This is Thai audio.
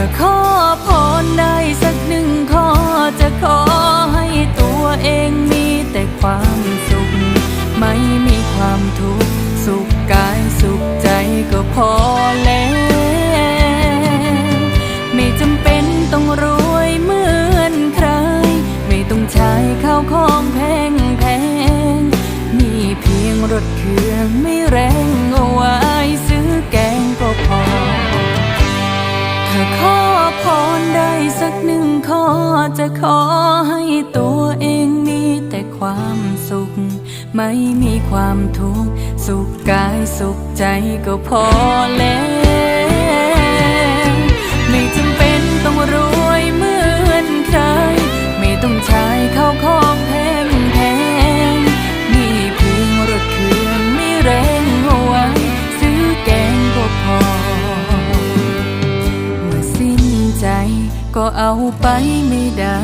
ถ้าขอพรได้สักหนึ่งข้อจะขอให้ตัวเองมีแต่ความสุขไม่มีความทุกข์สุขกายสุขใจก็พอแล้วไม่จำเป็นต้องรวยเหมือนใครไม่ต้องใช้ข้าวของแพงแพงมีเพียงรถเครื่องไม่แรงเอาไว้ซื้อแกงก็พอถ้าขอพรได้สักหนึ่งข้อจะขอให้ตัวเองมีแต่ความสุขไม่มีความทุกข์สุขกายสุขใจก็พอแล้วไม่จำเป็นต้องรวยเหมือนใครไม่ต้องใช้ข้าวของแพงแพงมีเพียงรถเครื่องไม่แรงเอาไว้ซื้อแกงก็พอเมื่อสิ้นใจก็เอาไปไม่ได้